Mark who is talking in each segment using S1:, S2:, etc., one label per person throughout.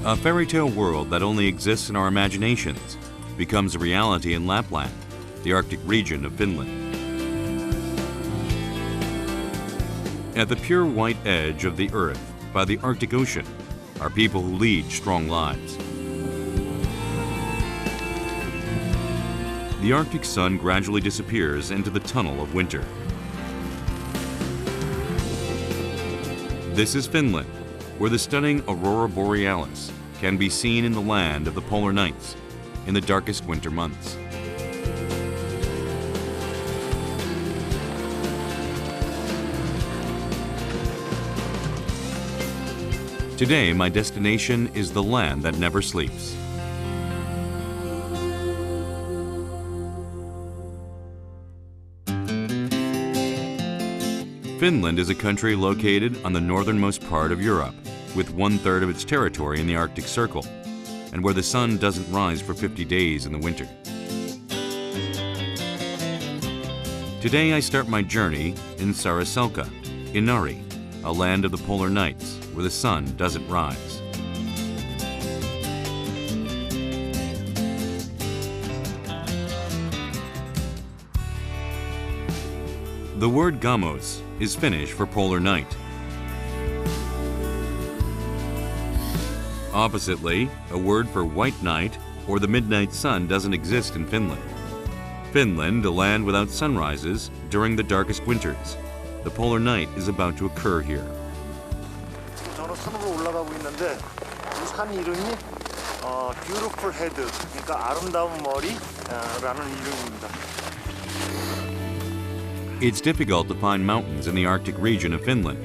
S1: A fairy tale world that only exists in our imaginations becomes a reality in Lapland, the Arctic region of Finland. At the pure white edge of the Earth, by the Arctic Ocean, are people who lead strong lives. The Arctic sun gradually disappears into the tunnel of winter. This is Finland, where the stunning Aurora Borealis can be seen in the land of the polar nights in the darkest winter months. Today, my destination is the land that never sleeps. Finland is a country located on the northernmost part of Europe, with 1/3 of its territory in the Arctic Circle, and where the sun doesn't rise for 50 days in the winter. Today I start my journey in Sariselka, Inari, a land of the polar nights, where the sun doesn't rise. The word gamos is Finnish for polar night. Oppositely, a word for white night or the midnight sun doesn't exist in Finland. Finland, a land without sunrises during the darkest winters. The polar night is about to occur here.
S2: 저는 산으로 올라가고 있는데 이 산 이름이 Beautiful Head, 그러니까 아름다운 머리라는 이름입니다.
S1: It's difficult to find mountains in the Arctic region of Finland,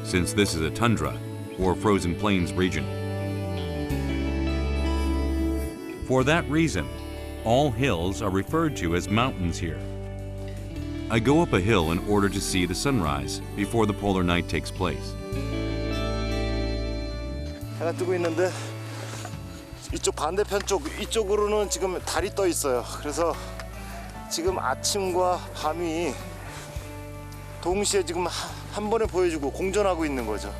S1: since this is a tundra, or frozen plains region. For that reason, all hills are referred to as mountains here. I go up a hill in order to see the sunrise before the polar night takes place.
S2: 해가 뜨고 있는데 이쪽 반대편 이쪽으로는 지금 달이 떠 있어요. 그래서 지금 아침과 밤이 동시에 지금 한 번에 보여주고 공존하고 있는 거죠.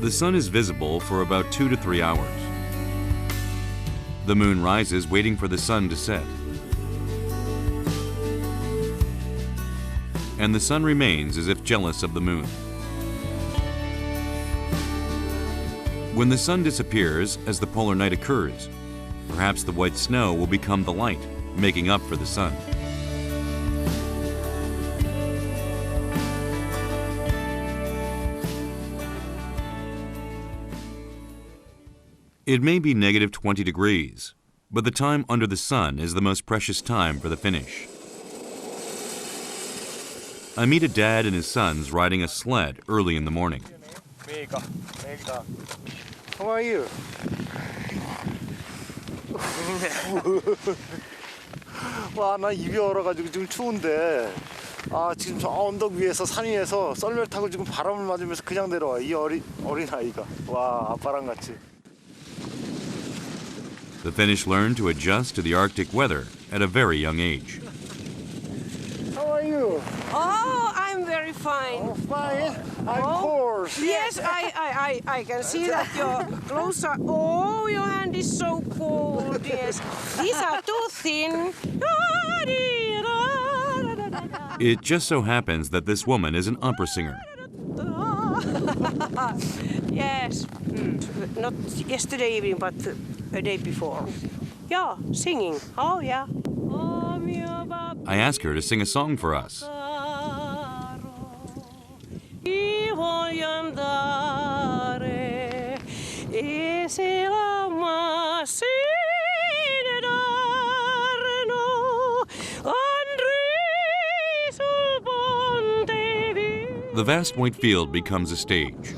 S1: The sun is visible for about 2 to 3 hours. The moon rises waiting for the sun to set. And the sun remains as if jealous of the moon. When the sun disappears as the polar night occurs, perhaps the white snow will become the light, making up for the sun. It may be negative 20 degrees, but the time under the sun is the most precious time for the Finnish. I meet a dad and his sons riding a sled early in the morning.
S2: Mika, how are you? 와, 나 입이 얼어가지고 지금 추운데 지금 저 언덕 위에서 산 위에서 썰매를 타고 지금 바람을 맞으면서 그냥 내려와. 이 어린 아이가 와 아빠랑 같이.
S1: The Finnish learn to adjust to the Arctic weather at a very young age.
S2: How are you?
S3: Oh, I'm very fine.
S2: Oh, fine. I'm cold.
S3: Yes, I can see that your clothes are. Oh, your hand is so cold. Yes, these are too thin.
S1: It just so happens that this woman is an opera singer.
S3: Yes, not yesterday evening, but a day before. Yeah, singing. Oh, yeah.
S1: I ask her to sing a song for us. The vast white field becomes a stage.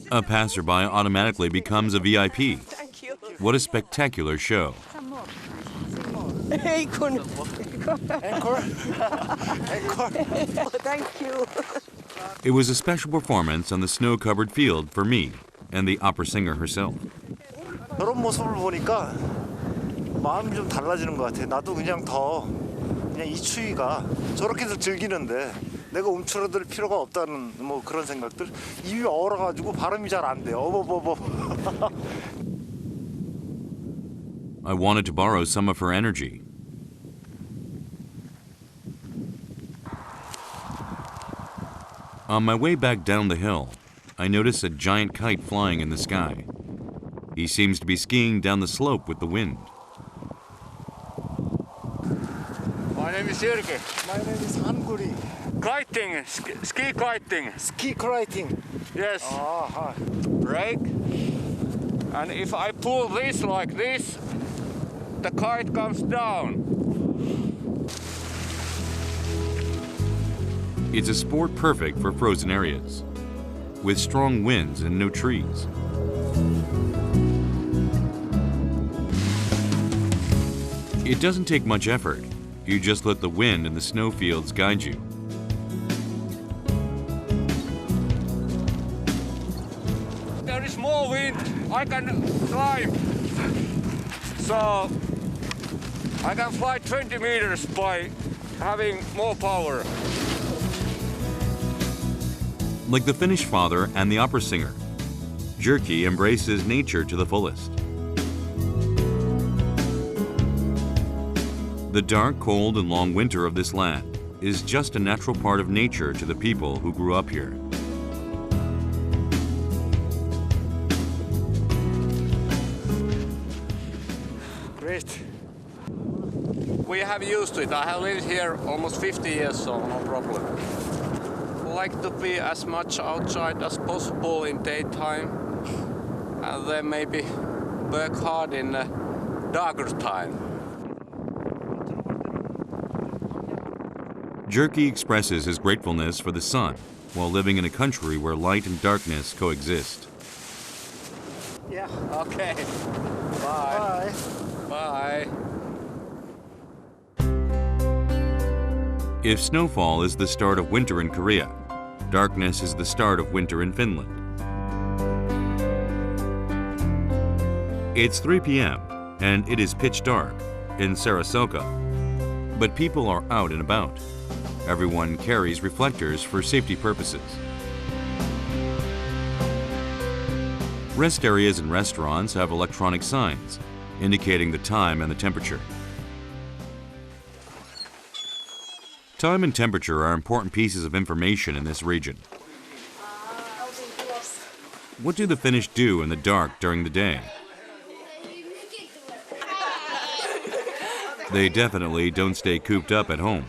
S1: A passerby automatically becomes a VIP.
S3: Thank you.
S1: What a spectacular show.
S3: Anchor.
S2: Encore? Encore?
S3: Thank you.
S1: It was a special performance on the snow-covered field for me and the opera singer herself.
S2: 저런 모습을 보니까 마음이 좀 달라지는 것 같아. 나도 그냥 이 추위가 저렇게도 즐기는데 내가 움츠러들 필요가 없다는 뭐 그런 생각들. 입이 얼어가지고 발음이 잘 안 돼요.
S1: I wanted to borrow some of her energy. On my way back down the hill, I notice a giant kite flying in the sky. He seems to be skiing down the slope with the wind.
S4: My name is Jyrki.
S2: My name is Hanguri.
S4: Kiting, ski kiting.
S2: Ski kiting.
S4: Yes.
S2: Aha.
S4: Brake. And if I pull this like this, the kite comes down.
S1: It's a sport perfect for frozen areas, with strong winds and no trees. It doesn't take much effort. You just let the wind and the snowfields guide you.
S4: There is more wind. I can climb. So I can fly 20 meters by having more power.
S1: Like the Finnish father and the opera singer, Jyrki embraces nature to the fullest. The dark, cold, and long winter of this land is just a natural part of nature to the people who grew up here.
S2: Great.
S4: We have used to it. I have lived here almost 50 years, so no problem. I like to be as much outside as possible in daytime, and then maybe work hard in darker time.
S1: Jyrki expresses his gratefulness for the sun while living in a country where light and darkness coexist.
S2: Yeah.
S4: Okay. Bye.
S2: Bye.
S4: Bye.
S1: If snowfall is the start of winter in Korea, darkness is the start of winter in Finland. It's 3 p.m. and it is pitch dark in Saraselka, but people are out and about. Everyone carries reflectors for safety purposes. Rest areas and restaurants have electronic signs indicating the time and the temperature. Time and temperature are important pieces of information in this region. What do the Finnish do in the dark during the day? They definitely don't stay cooped up at home.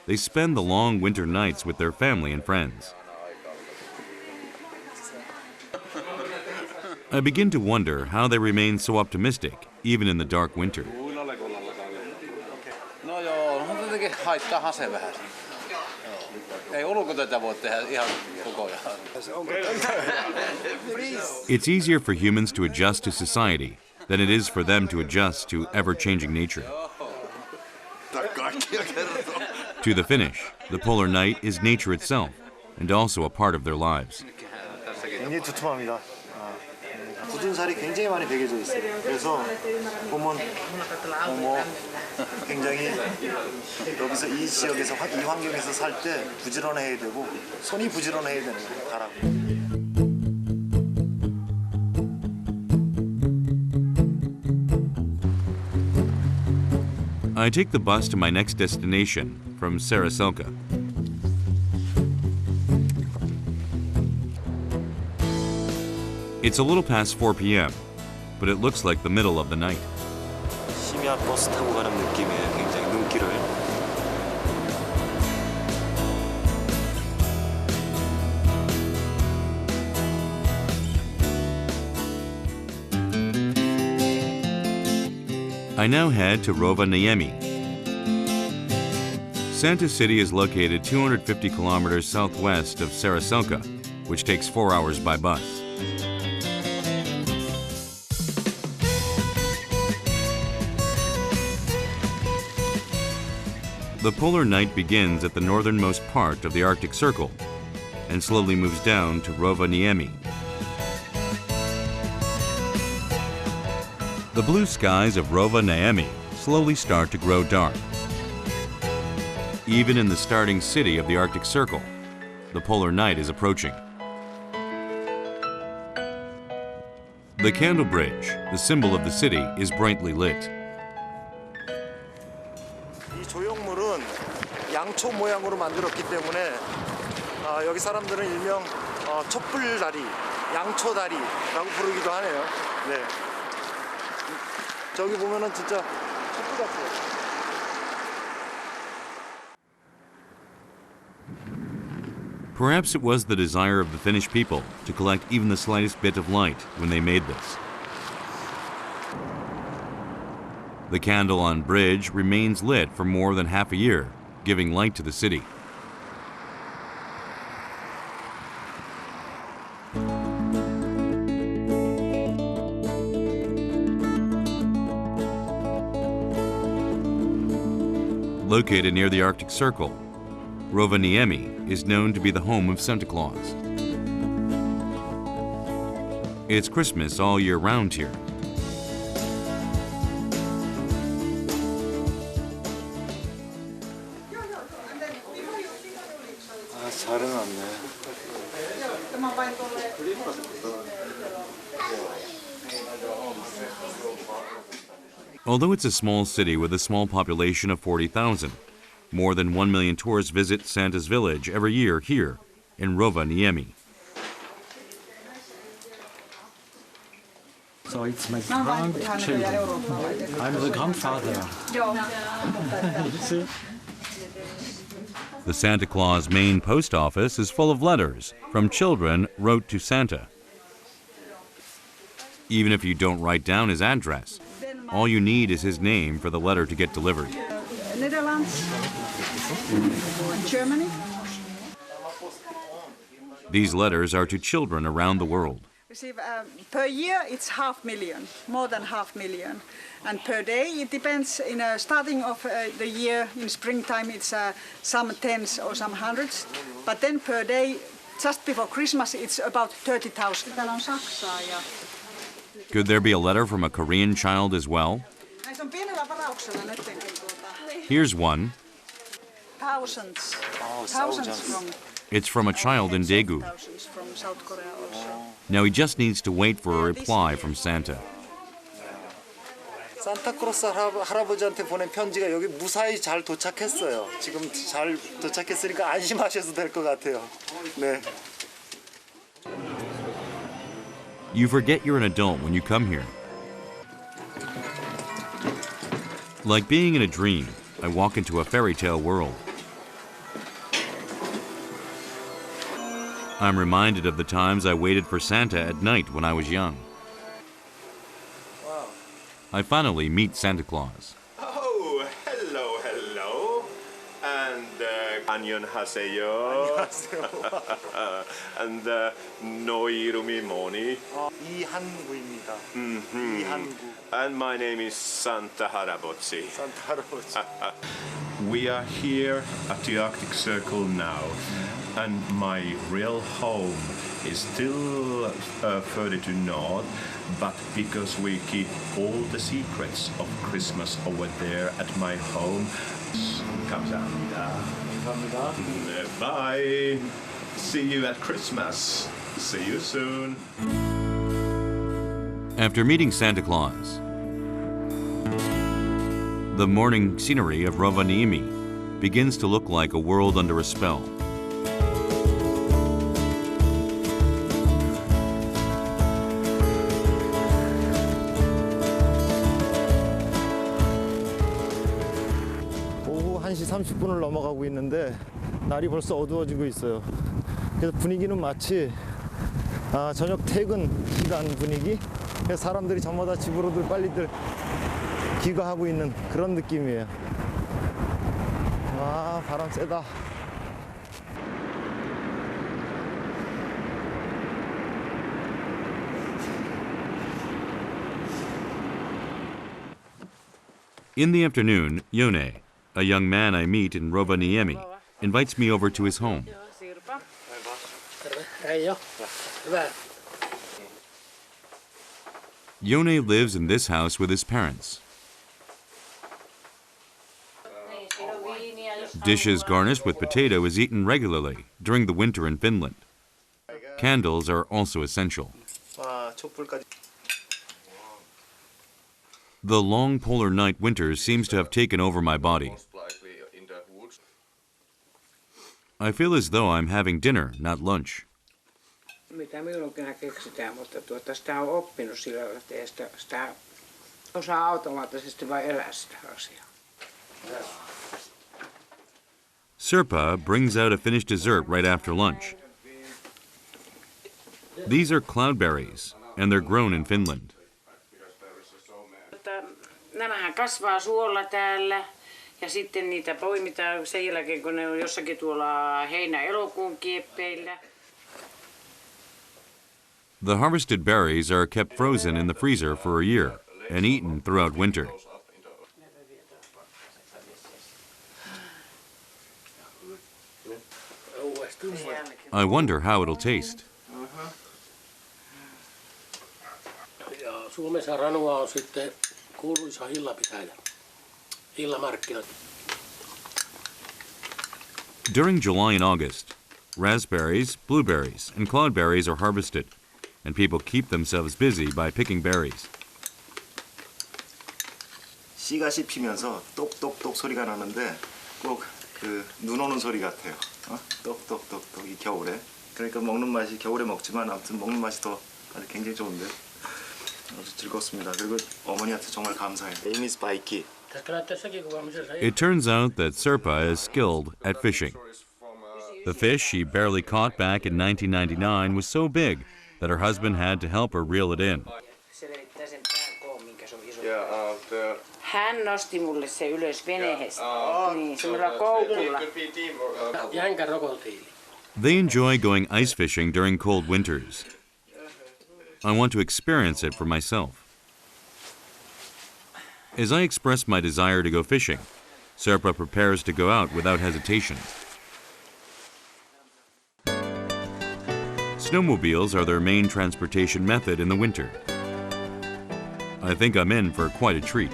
S1: They spend the long winter nights with their family and friends. I begin to wonder how they remain so optimistic, even in the dark winter.
S4: No joo, onhan tietenkin haittaahan se vähän. Ei ulkotyötä voi tehdä ihan koko ajan.
S1: It's easier for humans to adjust to society than it is for them to adjust to ever-changing nature. To the Finnish, the polar night is nature itself and also a part of their lives.
S2: 굉장히 두툼합니다. 굳은 살이 굉장히 많이 배겨져 있어요. 그래서 보면 굉장히 여기서 이 지역에서 이 환경에서 살 때 부지런해야 되고 손이 부지런해야 되는 거예요. 가라고.
S1: I take the bus to my next destination from Saraselka. It's a little past 4 p.m., but it looks like the middle of the night.
S5: 심야 버스 타고 가는 느낌이에요. 굉장히 눈길을.
S1: I now head to Rovaniemi. Santa City is located 250 kilometers southwest of Saraselka, which takes 4 hours by bus. The polar night begins at the northernmost part of the Arctic Circle and slowly moves down to Rovaniemi. The blue skies of Rovaniemi slowly start to grow dark. Even in the starting city of the Arctic Circle, the polar night is approaching. The Candle Bridge, the symbol of the city, is brightly lit.
S2: 이 조형물은 양초 모양으로 만들었기 때문에 여기 사람들은 일명 촛불다리, 양초다리라고 부르기도 하네요. 네. 저기 보면은 진짜 촛불 같아요.
S1: Perhaps it was the desire of the Finnish people to collect even the slightest bit of light when they made this. The candle on bridge remains lit for more than half a year, giving light to the city. Located near the Arctic Circle, Rovaniemi is known to be the home of Santa Claus. It's Christmas all year round here.
S5: 잘 해놨네.
S1: Although it's a small city with a small population of 40,000, more than 1 million tourists visit Santa's village every year here in Rovaniemi.
S6: So it's my grandchildren. I'm the grandfather.
S1: The Santa Claus main post office is full of letters from children wrote to Santa. Even if you don't write down his address, all you need is his name for the letter to get delivered.
S7: Netherlands, Germany.
S1: These letters are to children around the world.
S7: Receive per year it's 500,000, more than 500,000, and per day it depends. In starting of the year in springtime it's some tens or some hundreds, but then per day just before Christmas it's about 30,000. Täällä on Saksaa ja
S1: Could there be a letter from a Korean child as well?
S7: näissä on pienellä varauksella nytkin
S1: Here's one.
S7: thousands.
S5: Oh,
S7: Thousands from
S1: It's from a child in Daegu.
S7: thousands from South Korea also.
S1: Now he just needs to wait for a reply from Santa.
S2: 산타크로스 할아버지한테 보낸 편지가 여기 무사히 잘 도착했어요. 지금 잘 도착했으니까 안심하셔도 될 것 같아요. 네.
S1: You forget you're an adult when you come here. Like being in a dream, I walk into a fairy tale world. I'm reminded of the times I waited for Santa at night when I was young.
S2: Wow.
S1: I finally meet Santa Claus.
S8: Oh, hello, hello. And 안녕하세요. And no 이름이 뭐니?
S2: 이한구입니다. 이한구.
S8: And my name is Santa Harabotsi.
S2: 산타 할아버지.
S8: We are here at the Arctic Circle now, and my real home is still further to north, but because we keep all the secrets of Christmas over there at my home. 감사합니다. 감사합니다. Bye. See you at Christmas. See you soon.
S1: After meeting Santa Claus, the morning scenery of Rovaniemi begins to look like a world under a spell.
S2: 오후 1시 30분을 넘어가고 있는데 날이 벌써 어두워지고 있어요. 그래서 분위기는 마치 저녁 퇴근 시간 분위기. 그래서 사람들이 저마다 집으로들 빨리들 귀가하고 있는 그런 느낌이에요. 와, 바람 세다.
S1: In the afternoon, Yone, a young man I meet in Rovaniemi, invites me over to his home. Yone lives in this house with his parents. Dishes garnished with potato is eaten regularly during the winter in Finland. Candles are also essential. The long polar night winter seems to have taken over my body. I feel as though I'm having dinner, not lunch.
S3: Mitä milloinkin keksitään, mutta sitä on oppinut sillä tavalla, että sitä osaa automaattisesti vain elää sitä asiaa.
S1: Sirpa brings out a Finnish dessert right after lunch. These are cloudberries, and they're grown in Finland.
S3: Nämähän kasvaa suolla täällä ja sitten niitä poimitaan sen jälkeen, kun ne on jossakin tuolla heinä-elokuun kieppeillä.
S1: The harvested berries are kept frozen in the freezer for a year and eaten throughout winter. I wonder how it'll taste.
S6: Suomessa ranua on sitten kuuluisa illapitäjä. Illamarkkinat.
S1: During July and August, raspberries, blueberries, and cloudberries are harvested, and people keep themselves busy by picking berries.
S2: 씨가 씹히면서 똑똑똑 소리가 나는데 꼭 눈 오는 소리 같아요. 똑똑똑똑 이 겨울에. 그러니까 먹는 맛이 겨울에 먹지만 아무튼 먹는 맛이 더 아주 굉장히 좋은데 아주 즐겁습니다. 그리고 어머니한테 정말 감사해요. Name is Baiki.
S1: It turns out that Sirpa is skilled at fishing. The fish she barely caught back in 1999 was so big that her husband had to help her reel it in.
S3: Hän nosti mulle se ylös veneestä, niin semmoilla koukulla.
S1: They enjoy going ice fishing during cold winters. I want to experience it for myself. As I express my desire to go fishing, Sirpa prepares to go out without hesitation. Snowmobiles are their main transportation method in the winter. I think I'm in for quite a treat.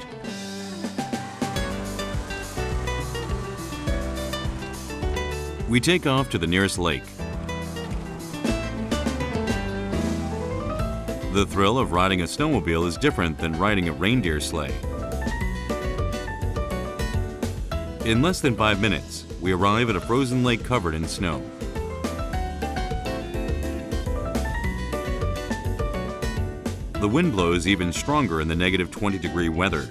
S1: We take off to the nearest lake. The thrill of riding a snowmobile is different than riding a reindeer sleigh. In less than 5 minutes, we arrive at a frozen lake covered in snow. The wind blows even stronger in the negative 20-degree weather.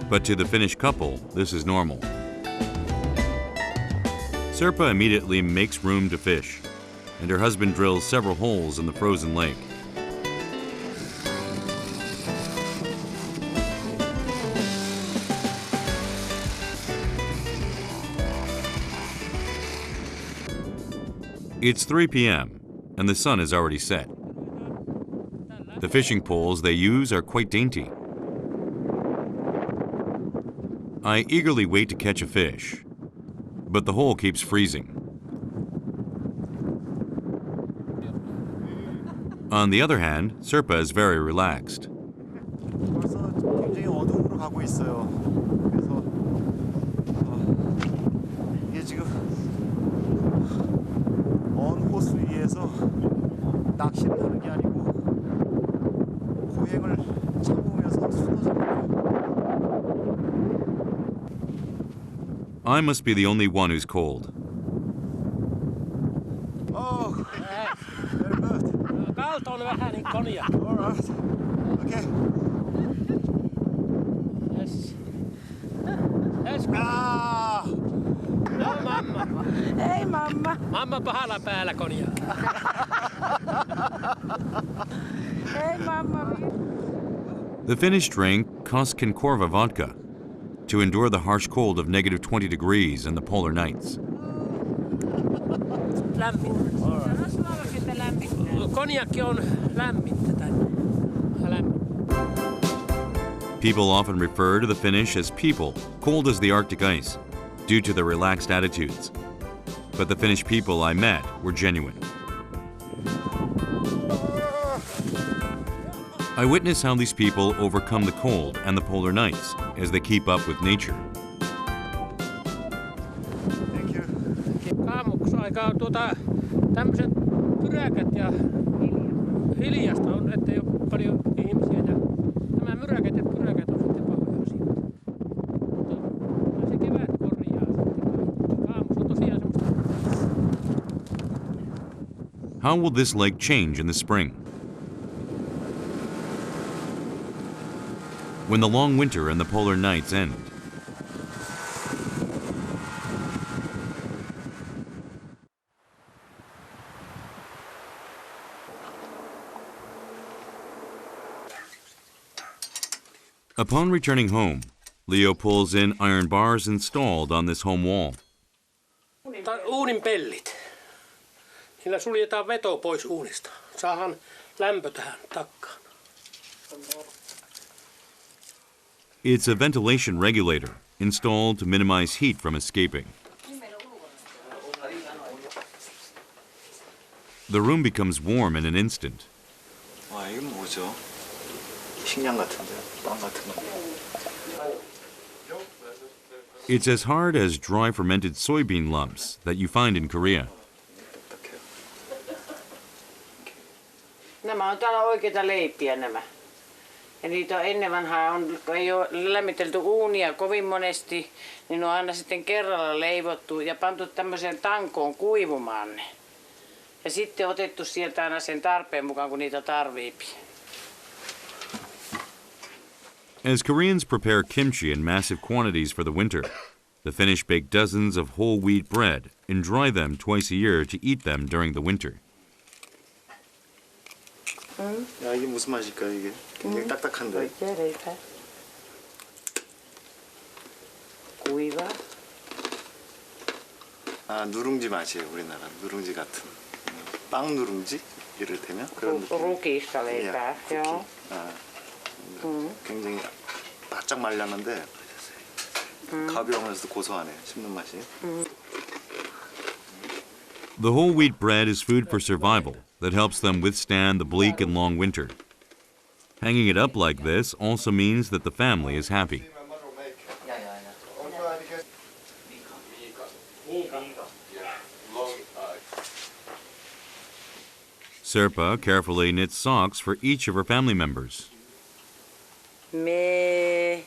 S1: But to the Finnish couple, this is normal. Sirpa immediately makes room to fish, and her husband drills several holes in the frozen lake. It's 3 p.m., and the sun is already set. The fishing poles they use are quite dainty. I eagerly wait to catch a fish, but the hole keeps freezing. On the other hand, Sirpa is very relaxed.
S2: 벌써 굉장히 어둠으로 가고 있어요. 그래서 이게 지금 언 호수 위에서 낚시를 하는 게 아니고 고행을 참으면서 수도 잡는
S1: I must be the only one who's cold.
S2: Oh, very good.
S6: Kalto on vähän niin konia.
S2: All right. Okay.
S6: Yes. Yes.
S2: Ah!
S6: No, mamma.
S3: Hei mamma.
S6: Mamma pahalla päällä konia.
S3: Hei mamma.
S1: The Finnish drink Koskenkorva vodka to endure the harsh cold of negative 20 degrees in the polar nights.
S6: Lämmin. Konjakki on lämmintä tänne. Lämmin.
S1: People often refer to the Finnish as people, cold as the Arctic ice, due to their relaxed attitudes. but the Finnish people I met were genuine. I witness how these people overcome the cold and the polar nights as they keep up with nature.
S9: Aika tämmöiset pyräkät ja hiljasta on, ettei ole paljon ihmisiä. Ja nämä myräkät ja pyräkät on sitten pahoja asioita. Mutta se kevät korjaa sitten. Aamussa on tosiaan semmoista.
S1: How will this lake change in the spring? When the long winter and the polar nights end. Upon returning home, Leo pulls in iron bars installed on this home wall.
S9: Uunin pellit. Sillä suljetaan veto pois uunista. Saadaan lämpö tähän takkaan.
S1: It's a ventilation regulator installed to minimize heat from escaping. The room becomes warm in an instant.
S5: 와, 이건 뭐죠? 식량 같은데, 빵 같은 거.
S1: It's as hard as dry fermented soybean lumps that you find in Korea.
S3: Nämä on täällä oikeita leipiä nämä. Ja niitä on ennen vanhaa, kun ei ole lämmitelty uunia kovin monesti, niin on aina sitten kerralla leivottu ja pantu tämmöiseen tankoon kuivumaan ne. Ja sitten otettu sieltä aina sen tarpeen mukaan, kun niitä tarviipi.
S1: As Koreans prepare kimchi in massive quantities for the winter, the Finnish bake dozens of whole wheat bread and dry them twice a year to eat them during the winter.
S5: 야, 이게 무슨 맛일까, 이게? 굉장히 딱딱한데.
S3: Kuiva.
S5: 아, 누룽지 맛이에요, 우리나라. 누룽지 같은. 빵 누룽지? 이를테면 그런 느낌.
S3: Rukista leipää, joo.
S5: 아, 굉장히 바짝 말랐는데 가벼우면서도 고소하네, 씹는 맛이.
S1: The whole wheat bread is food for survival that helps them withstand the bleak and long winter. Hanging it up like this also means that the family is happy. Serpa carefully knits socks for each of her family members.
S3: Meri.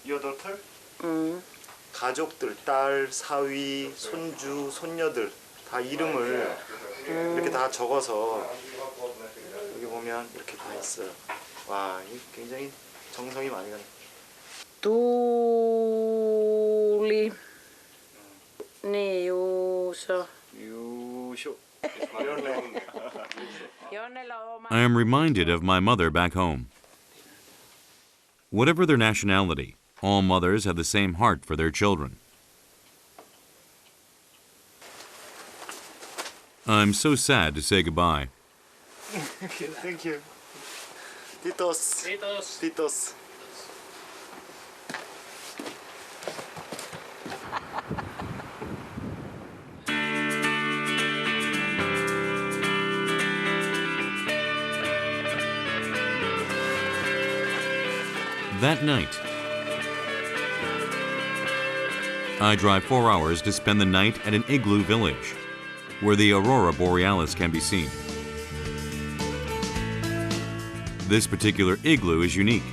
S2: Your daughter? 가족들, 딸, 사위, 손주, 손녀들 다 이름을 이렇게 다 적어서 여기 보면 이렇게 다 있어요. 와, 이 굉장히 정성이 많이 가네.
S3: Tuuli. Niin, Juuso.
S2: 유쇼.
S1: I am reminded of my mother back home. Whatever their nationality, all mothers have the same heart for their children. I'm so sad to say goodbye.
S2: Thank you. Titos.
S9: Kiitos.
S2: Titos.
S1: That night, I drive 4 hours to spend the night at an igloo village, where the Aurora Borealis can be seen. This particular igloo is unique.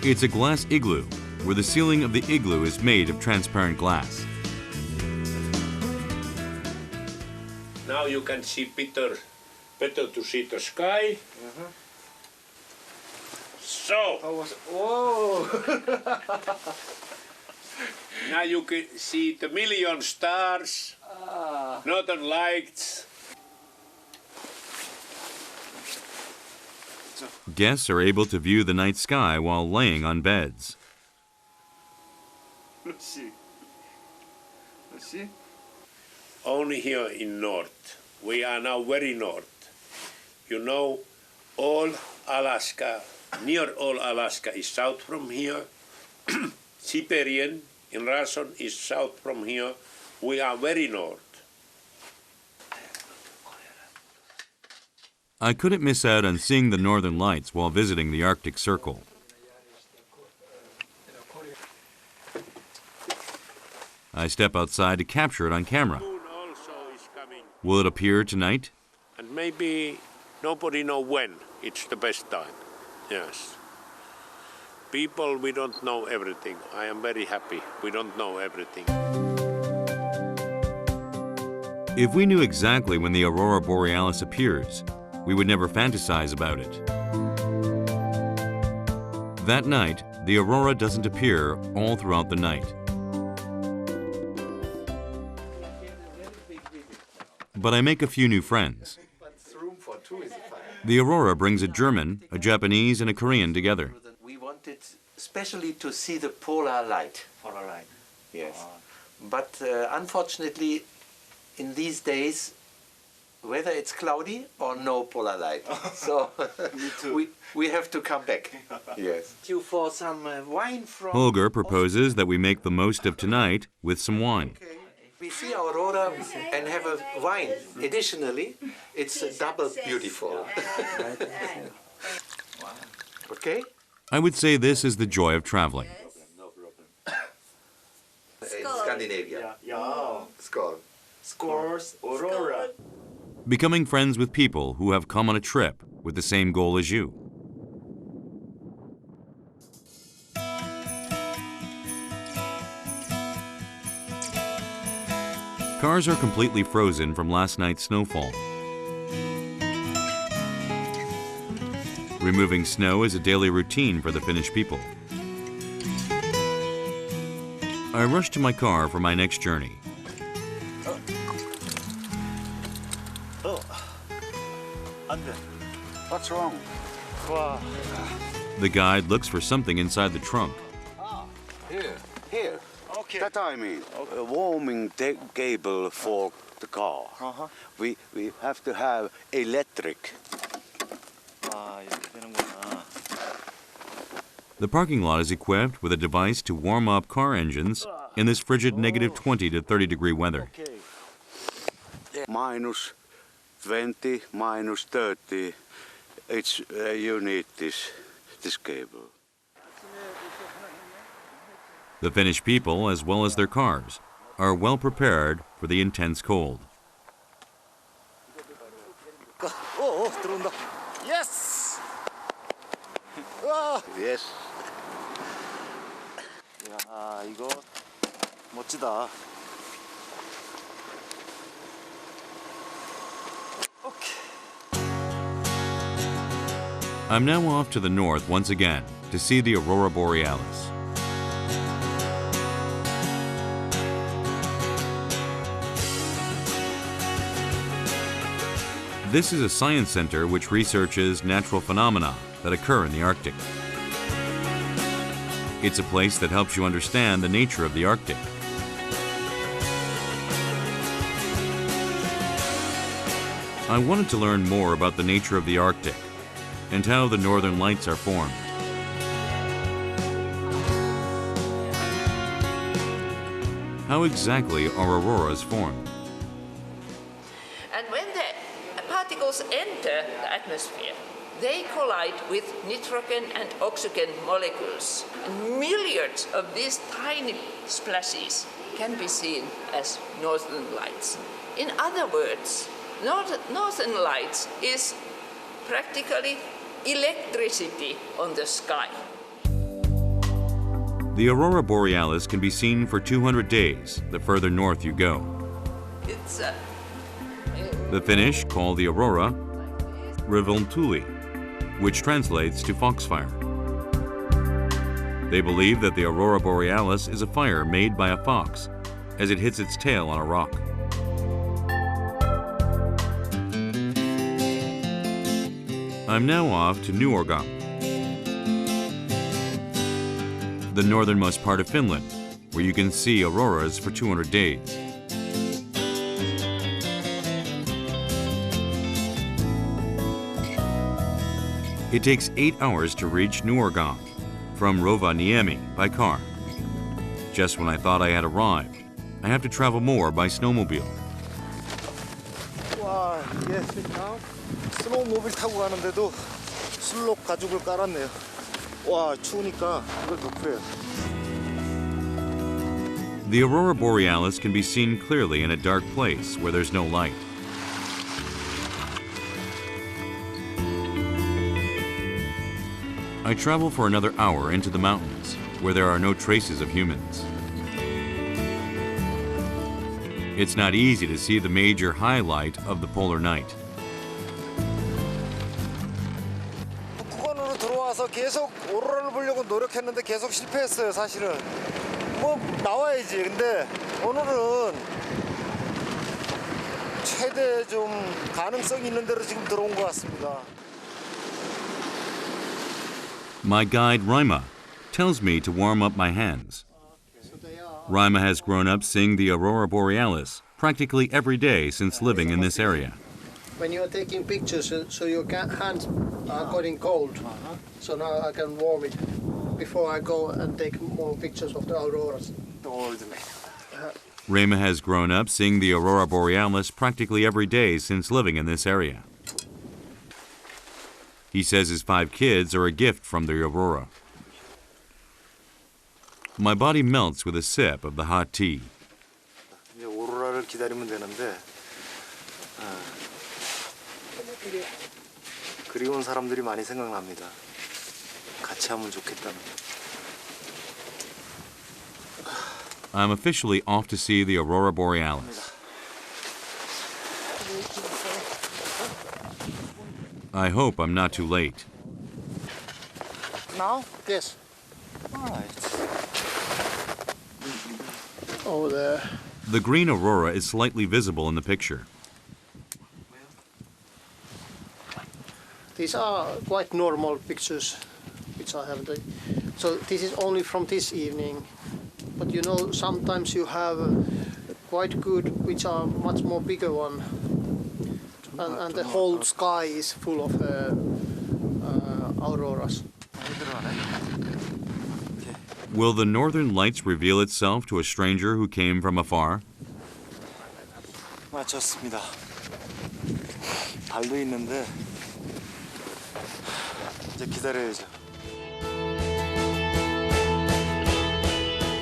S1: It's a glass igloo, where the ceiling of the igloo is made of transparent glass.
S9: Now you can see better to see the sky. So, now you can see the million stars, northern lights.
S1: Guests are able to view the night sky while laying on beds.
S2: Lucy.
S9: Only here in north. We are now very north. You know, all Alaska, near all Alaska is south from here.
S10: Siberian in Russian is south from here. We are very north.
S1: I couldn't miss out on seeing the northern lights while visiting the Arctic Circle. I step outside to capture it on camera.
S10: Moon also is coming.
S1: Will it appear tonight?
S10: And maybe nobody know when. It's the best time. Yes. People, we don't know everything. I am very happy. We don't know everything.
S1: If we knew exactly when the Aurora Borealis appears, we would never fantasize about it. That night, the aurora doesn't appear all throughout the night. But I make a few new friends. The aurora brings a German, a Japanese, and a Korean together.
S11: We wanted especially to see the polar light.
S5: Polar light.
S11: Yes. But unfortunately, in these days, whether it's cloudy or no polar light. So we have to come back. Yes. You for some wine from...
S1: Holger proposes that we make the most of tonight with some wine.
S11: Okay. We see aurora and have a wine. Additionally, it's double beautiful. Okay?
S1: I would say this is the joy of traveling.
S11: In Scandinavia. Yeah. Skål. Scores aurora.
S1: Becoming friends with people who have come on a trip with the same goal as you. Cars are completely frozen from last night's snowfall. Removing snow is a daily routine for the Finnish people. I rush to my car for my next journey.
S2: What's wrong? Wow.
S1: The guide looks for something inside the trunk.
S12: Here.
S2: Okay.
S12: That I mean. A warming cable for the car. We have to have electric.
S2: 이렇게 되는구나.
S1: The parking lot is equipped with a device to warm up car engines in this frigid negative 20 to 30 degree weather.
S12: Minus 20, minus 30. It's you need this cable.
S1: The Finnish people, as well as their cars, are well prepared for the intense cold.
S2: 들어온다. Yes.
S12: Yes.
S2: 야, 이거 멋지다.
S1: I'm now off to the north once again to see the Aurora Borealis. This is a science center which researches natural phenomena that occur in the Arctic. It's a place that helps you understand the nature of the Arctic. I wanted to learn more about the nature of the Arctic and how the northern lights are formed. How exactly are auroras formed?
S13: And when the particles enter the atmosphere, they collide with nitrogen and oxygen molecules. And millions of these tiny splashes can be seen as northern lights. In other words, northern lights is practically electricity on the sky.
S1: The Aurora Borealis can be seen for 200 days the further north you go.
S13: It's
S1: The Finnish call the aurora Revontuli, which translates to foxfire. They believe that the Aurora Borealis is a fire made by a fox as it hits its tail on a rock. I'm now off to Nuorgam, the northernmost part of Finland, where you can see auroras for 200 days. It takes 8 hours to reach Nuorgam, from Rovaniemi by car. Just when I thought I had arrived, I have to travel more by snowmobile.
S2: 와, 이게 스노우모빌 타고 가는데도 슬롭 가죽을 깔았네요. 와, 추우니까 이걸 덮으래요.
S1: The Aurora Borealis can be seen clearly in a dark place where there's no light. I travel for another hour into the mountains, where there are no traces of humans. It's not easy to see the major highlight of the polar night.
S2: 북극원으로 들어와서 계속 오로라를 보려고 노력했는데 계속 실패했어요, 사실은. 뭐 나와야지. 근데 오늘은 최대 좀 가능성이 있는 대로 지금 들어온 것 같습니다.
S1: My guide Raima tells me to warm up my hands. Raima has grown up seeing the Aurora Borealis practically every day since living in this area.
S14: When you are taking pictures, so your hands are getting cold, so now I can warm it before I go and take more pictures of the auroras.
S1: Raima has grown up seeing the Aurora Borealis practically every day since living in this area. He says his 5 kids are a gift from the Aurora. My body melts with a sip of the hot tea.
S2: 이제 오로라를 기다리면 되는데 그리운 사람들이 많이 생각납니다. 같이 하면 좋겠다는.
S1: I'm officially off to see the Aurora Borealis. I hope I'm not too late.
S2: Now?
S14: Yes.
S2: All right.
S14: Over there.
S1: The green aurora is slightly visible in the picture.
S14: These are quite normal pictures which I have. So this is only from this evening. But you know, sometimes you have quite good, which are much more bigger one. And the whole sky is full of auroras.
S1: Will the northern lights reveal itself to a stranger who came from afar?
S2: 마쳤습니다. 달도 있는데 이제 기다려야죠.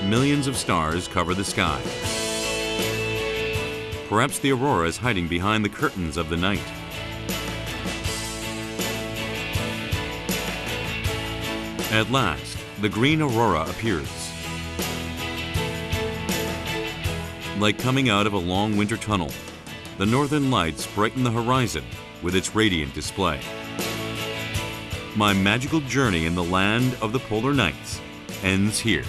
S1: Millions of stars cover the sky. Perhaps the aurora is hiding behind the curtains of the night. At last, the green aurora appears. Like coming out of a long winter tunnel, the northern lights brighten the horizon with its radiant display. My magical journey in the land of the polar nights ends here.